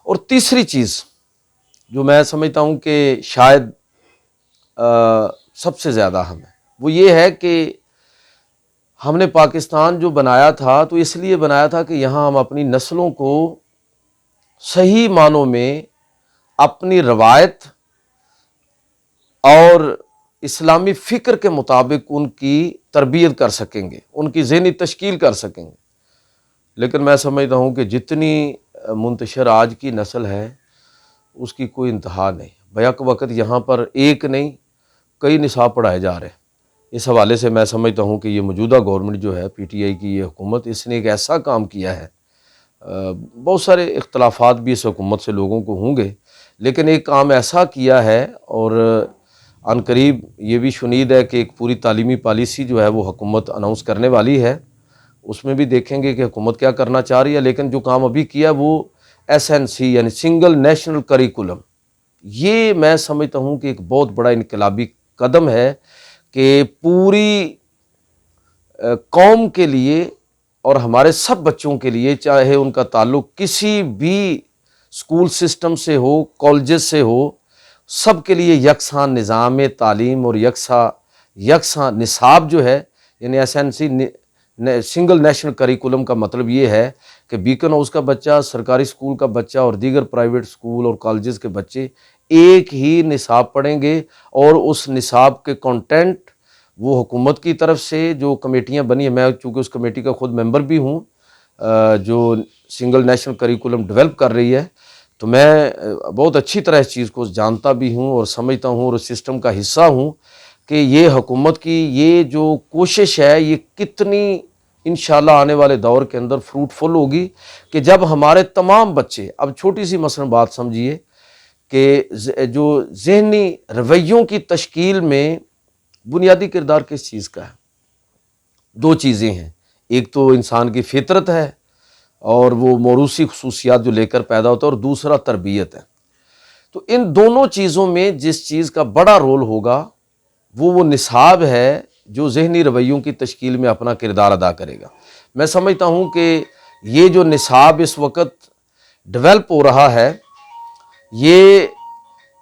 اور تیسری چیز جو میں سمجھتا ہوں کہ شاید سب سے زیادہ اہم ہے، وہ یہ ہے کہ ہم نے پاکستان جو بنایا تھا تو اس لیے بنایا تھا کہ یہاں ہم اپنی نسلوں کو صحیح معنوں میں اپنی روایت اور اسلامی فکر کے مطابق ان کی تربیت کر سکیں گے، ان کی ذہنی تشکیل کر سکیں گے۔ لیکن میں سمجھتا ہوں کہ جتنی منتشر آج کی نسل ہے اس کی کوئی انتہا نہیں، بیک وقت یہاں پر ایک نہیں کئی نصاب پڑھائے جا رہے ہیں۔ اس حوالے سے میں سمجھتا ہوں کہ یہ موجودہ گورنمنٹ جو ہے پی ٹی آئی کی یہ حکومت، اس نے ایک ایسا کام کیا ہے، بہت سارے اختلافات بھی اس حکومت سے لوگوں کو ہوں گے، لیکن ایک کام ایسا کیا ہے اور عن قریب یہ بھی شنید ہے کہ ایک پوری تعلیمی پالیسی جو ہے وہ حکومت اناؤنس کرنے والی ہے، اس میں بھی دیکھیں گے کہ حکومت کیا کرنا چاہ رہی ہے۔ لیکن جو کام ابھی کیا وہ ایس این سی یعنی سنگل نیشنل کریکولم، یہ میں سمجھتا ہوں کہ ایک بہت بڑا انقلابی قدم ہے کہ پوری قوم کے لیے اور ہمارے سب بچوں کے لیے، چاہے ان کا تعلق کسی بھی اسکول سسٹم سے ہو، کالجز سے ہو، سب کے لیے یکساں نظام تعلیم اور یکساں نصاب جو ہے، یعنی S N C single national curriculum کا مطلب یہ ہے کہ بیکن ہاؤس کا بچہ، سرکاری اسکول کا بچہ اور دیگر پرائیویٹ اسکول اور کالجز کے بچے ایک ہی نصاب پڑھیں گے، اور اس نصاب کے کنٹینٹ وہ حکومت کی طرف سے جو کمیٹیاں بنی ہیں، میں چونکہ اس کمیٹی کا خود ممبر بھی ہوں جو سنگل نیشنل کریکولم ڈیولپ کر رہی ہے، تو میں بہت اچھی طرح اس چیز کو جانتا بھی ہوں اور سمجھتا ہوں اور اس سسٹم کا حصہ ہوں کہ یہ حکومت کی یہ جو کوشش ہے یہ کتنی انشاءاللہ آنے والے دور کے اندر فروٹفل ہوگی، کہ جب ہمارے تمام بچے، اب چھوٹی سی مثلا بات سمجھیے کہ جو ذہنی رویوں کی تشکیل میں بنیادی کردار کس چیز کا ہے؟ دو چیزیں ہیں، ایک تو انسان کی فطرت ہے اور وہ موروثی خصوصیات جو لے کر پیدا ہوتا ہے، اور دوسرا تربیت ہے۔ تو ان دونوں چیزوں میں جس چیز کا بڑا رول ہوگا وہ نصاب ہے جو ذہنی رویوں کی تشکیل میں اپنا کردار ادا کرے گا۔ میں سمجھتا ہوں کہ یہ جو نصاب اس وقت ڈیولپ ہو رہا ہے، یہ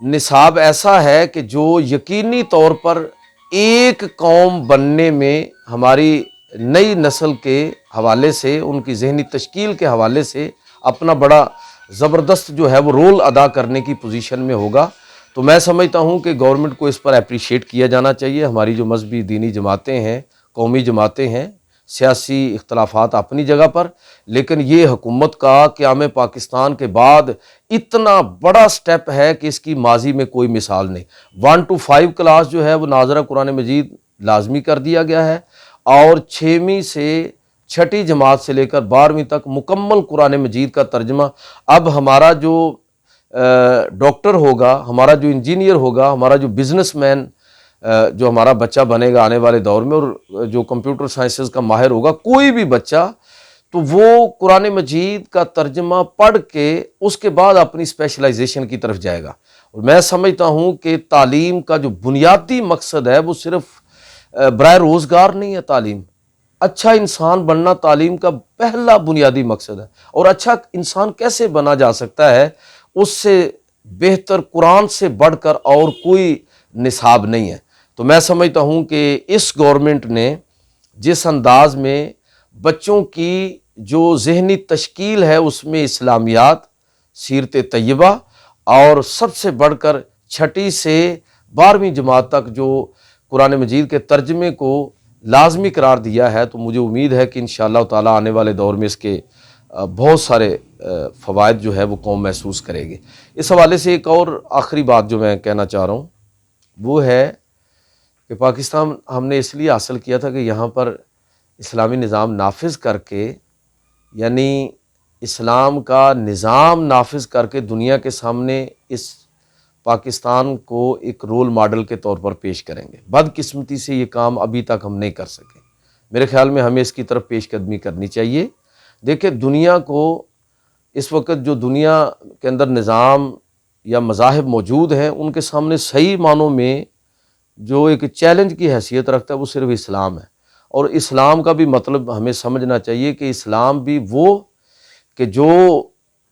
نصاب ایسا ہے کہ جو یقینی طور پر ایک قوم بننے میں ہماری نئی نسل کے حوالے سے، ان کی ذہنی تشکیل کے حوالے سے اپنا بڑا زبردست جو ہے وہ رول ادا کرنے کی پوزیشن میں ہوگا۔ تو میں سمجھتا ہوں کہ گورنمنٹ کو اس پر اپریشیٹ کیا جانا چاہیے۔ ہماری جو مذہبی دینی جماعتیں ہیں، قومی جماعتیں ہیں، سیاسی اختلافات اپنی جگہ پر، لیکن یہ حکومت کا قیام پاکستان کے بعد اتنا بڑا سٹیپ ہے کہ اس کی ماضی میں کوئی مثال نہیں۔ 1 to 5 کلاس جو ہے وہ ناظرہ قرآن مجید لازمی کر دیا گیا ہے، اور 6ویں سے 6ٹھی جماعت سے لے کر 12ویں تک مکمل قرآن مجید کا ترجمہ۔ اب ہمارا جو ڈاکٹر ہوگا، ہمارا جو انجینئر ہوگا، ہمارا جو بزنس مین جو ہمارا بچہ بنے گا آنے والے دور میں، اور جو کمپیوٹر سائنسز کا ماہر ہوگا، کوئی بھی بچہ، تو وہ قرآن مجید کا ترجمہ پڑھ کے اس کے بعد اپنی اسپیشلائزیشن کی طرف جائے گا۔ اور میں سمجھتا ہوں کہ تعلیم کا جو بنیادی مقصد ہے وہ صرف برائے روزگار نہیں ہے۔ تعلیم، اچھا انسان بننا تعلیم کا پہلا بنیادی مقصد ہے، اور اچھا انسان کیسے بنا جا سکتا ہے، اس سے بہتر قرآن سے بڑھ کر اور کوئی نصاب نہیں ہے۔ تو میں سمجھتا ہوں کہ اس گورنمنٹ نے جس انداز میں بچوں کی جو ذہنی تشکیل ہے اس میں اسلامیات، سیرت طیبہ، اور سب سے بڑھ کر 6ٹھی سے 12ویں جماعت تک جو قرآن مجید کے ترجمے کو لازمی قرار دیا ہے، تو مجھے امید ہے کہ انشاءاللہ تعالی آنے والے دور میں اس کے بہت سارے فوائد جو ہے وہ قوم محسوس کرے گی۔ اس حوالے سے ایک اور آخری بات جو میں کہنا چاہ رہا ہوں وہ ہے کہ پاکستان ہم نے اس لیے حاصل کیا تھا کہ یہاں پر اسلامی نظام نافذ کر کے، یعنی اسلام کا نظام نافذ کر کے دنیا کے سامنے اس پاکستان کو ایک رول ماڈل کے طور پر پیش کریں گے۔ بدقسمتی سے یہ کام ابھی تک ہم نہیں کر سکے۔ میرے خیال میں ہمیں اس کی طرف پیش قدمی کرنی چاہیے۔ دیکھیں، دنیا کو اس وقت جو دنیا کے اندر نظام یا مذاہب موجود ہیں، ان کے سامنے صحیح معنوں میں جو ایک چیلنج کی حیثیت رکھتا ہے وہ صرف اسلام ہے۔ اور اسلام کا بھی مطلب ہمیں سمجھنا چاہیے کہ اسلام بھی وہ کہ جو